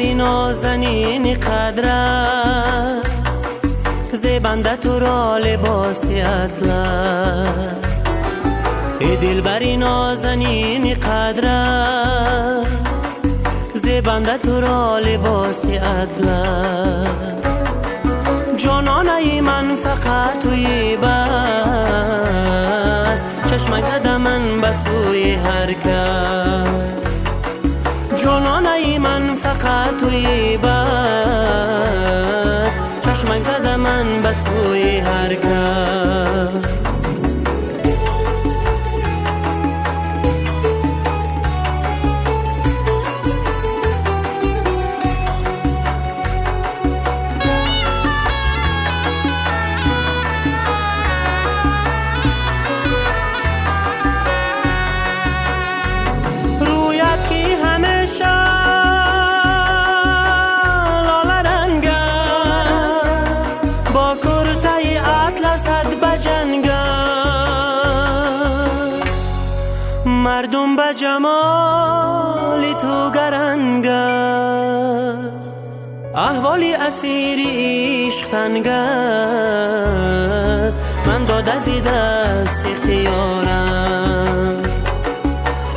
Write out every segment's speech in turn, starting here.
دلبری نازنین قدر است، زیبنده تو را لباسی اطلس. ای دلبری نازنین قدر است، زیبنده تو را لباسی اطلس. جانانه من فقط توی بس، چشمک زده من به سوی هر کس. جانانه من فقط توی بس، چشمک زده من به سوی هر کس. مردم به جمال تو گرنگ است، احوالی اسیری عشق تنگ است. من داده زی دست اختیارم،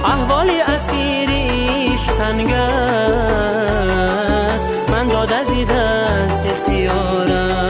احوالی اسیری عشق تنگ است. من داده زی دست اختیارم.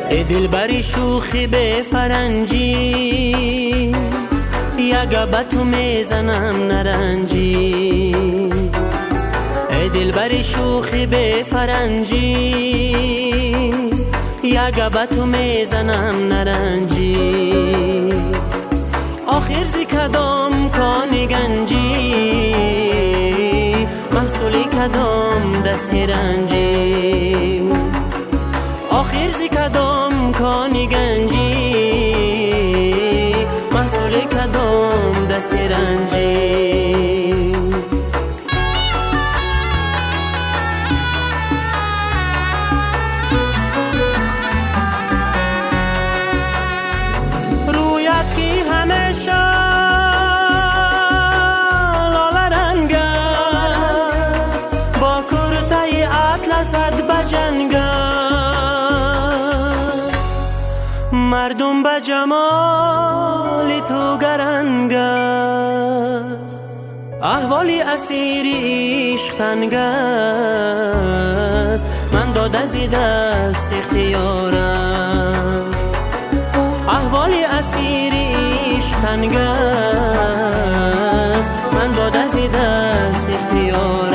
ای دلبری شوخی به فرنجی، یگه به تو میزنم نرنجی. ای دلبری شوخی به فرنجی، یگه به تو میزنم نرنجی. آخر زی کدام کانی گنجی، محصولی کدام دستی رنجی. آخر زی کدام کانی گنجی، محصول کدام دستی رنجی. رویت کی همیشه لاله رنگ است، با کرتای اطلست بجنگ است. مردم به جمال تو گرنگ است، احوالی اسیری عشق تنگ است. من داده زی دست اختیارم، احوالی اسیری عشق تنگ است. من داده زی دست اختیارم.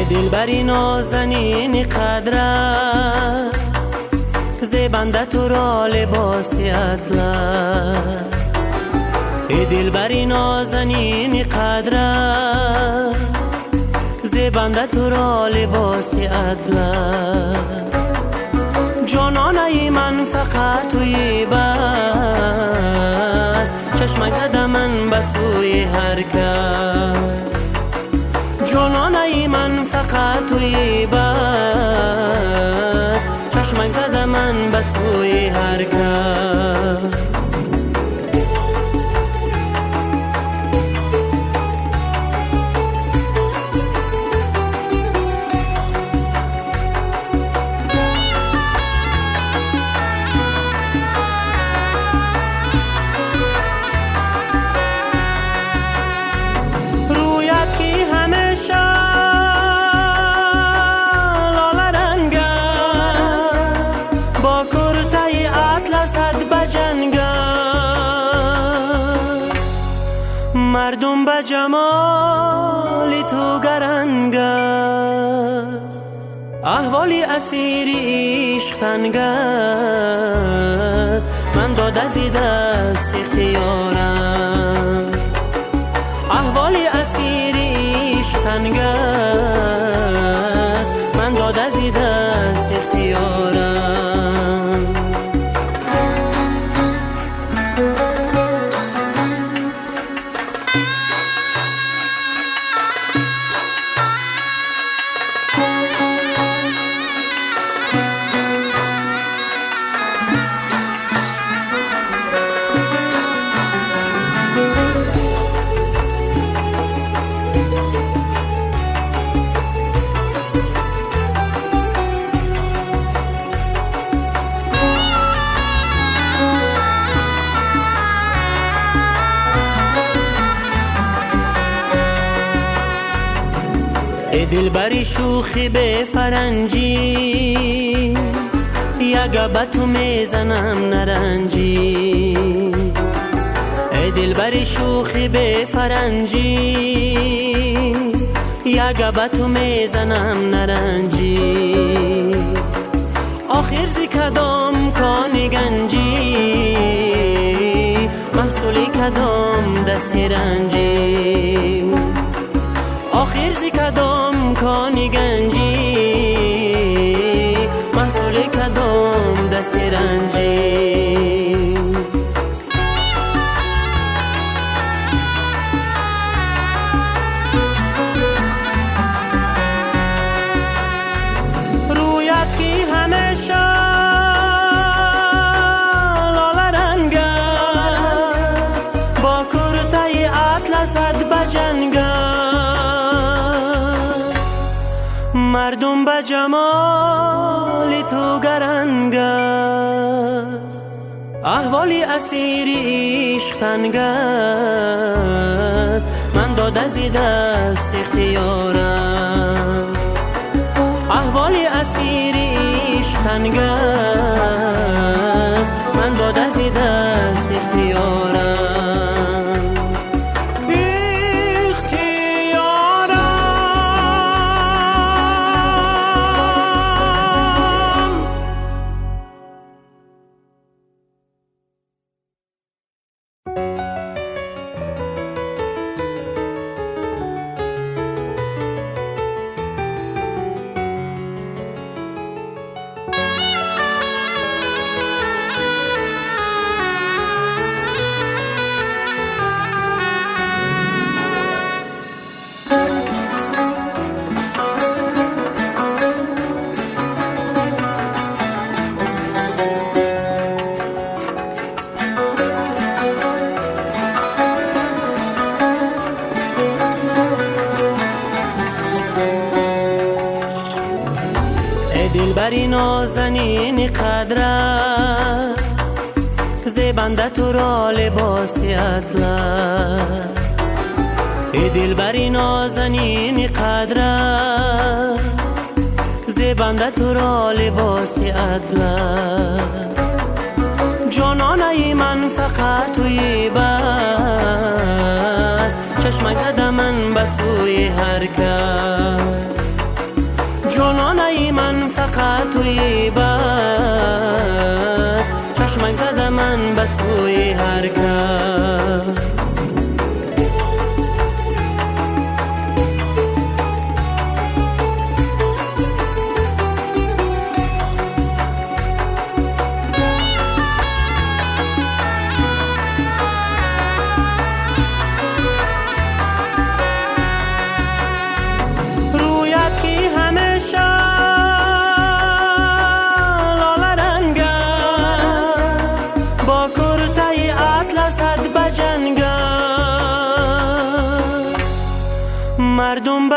دلبری نازنین قدر است، زیبنده تو را لباسی اطلس. ای دلبری نازنین قدر است، زیبنده تو را لباسی اطلس. جانانه من فقط توی بس، چشمک زده من به سوی هر کس. زدم من به سوی هر کس. مردم به جمال تو گرنگ است، احوالی اسیری عشق تنگ است. من داد از دست اختیارم، احوالی اسیری عشق تنگ است. من داد از دست اختیارم. دلبری شوخی به فرنجی، یگه به تو میزنم نرنجی. ای دلبری شوخی به فرنجی، یگه به تو میزنم نرنجی. آخر زی کدام کانی گنجی، محصولی کدام دستی رنجی. آخر زی کدام کانی گنجی، محصول کدام دست رنجی. رویت کی همیشه لاله رنگ است، با کرته اطلست بجنگ است. مردم به جمال تو گرنگ است، احوالی اسیری عشق تنگ است. من داد از دست اختیارم، احوالی اسیری عشق تنگ است. من داد از دست اختیارم. دلبری نازنین قدر است، زیبنده تو را لباس اطلس. ای دلبری نازنین قدر است، زیبنده تو را لباس اطلس. جانانه من فقط توی بس، چشمک زده من به سوی هر کس. جانانه من فقط توی بس، چشمک زده من به سوی هر کس.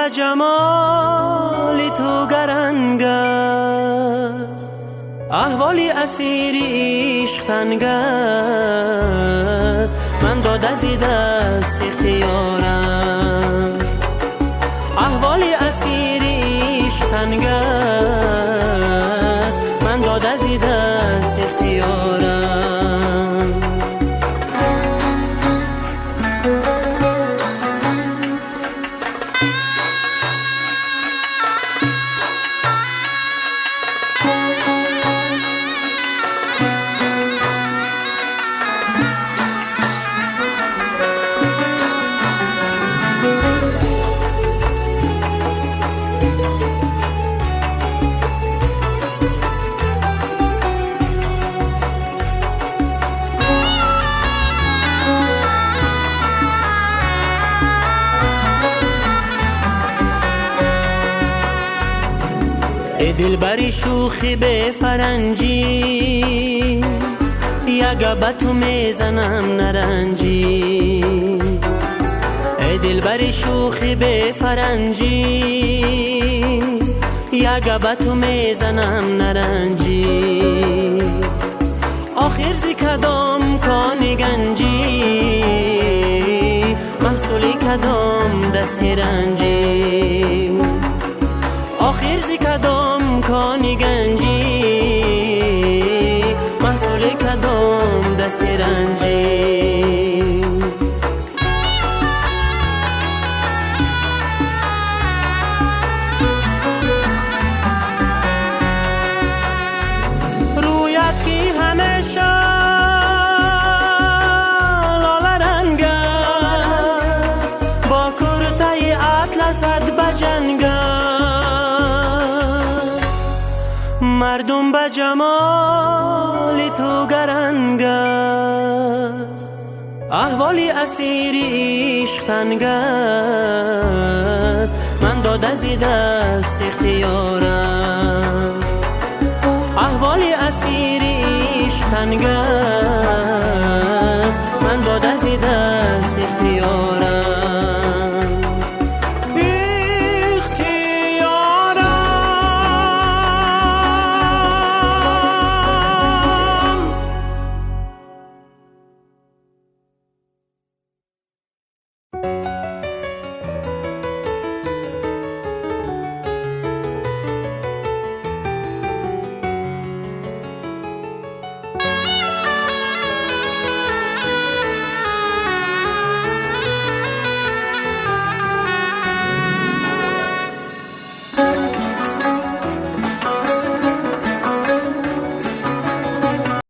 به جمال تو گرنگ است، احوالی اسیری عشق تنگ است. من داده زی دست اختیارم، احوالی اسیری عشق تنگ است. من داده زی دست اختیارم. ای دلبری شوخی به فرنجی، یگه به تو میزنم نرنجی. ای دلبری شوخی به فرنجی، یگه به تو میزنم نرنجی. آخر زی کدام کانی گنجی، محصولی کدام دستی رنجی. آخر زی کدام کانی گنجی، محصول کدام دستی رنجی. رویت کی همیشه لاله رنگ است، با کرتای اطلست بجنگ است. مردم به جمال تو گرنگ است، احوالی اسیری عشق تنگ است. من داده زی دست اختیارم، احوالی اسیری عشق تنگ است.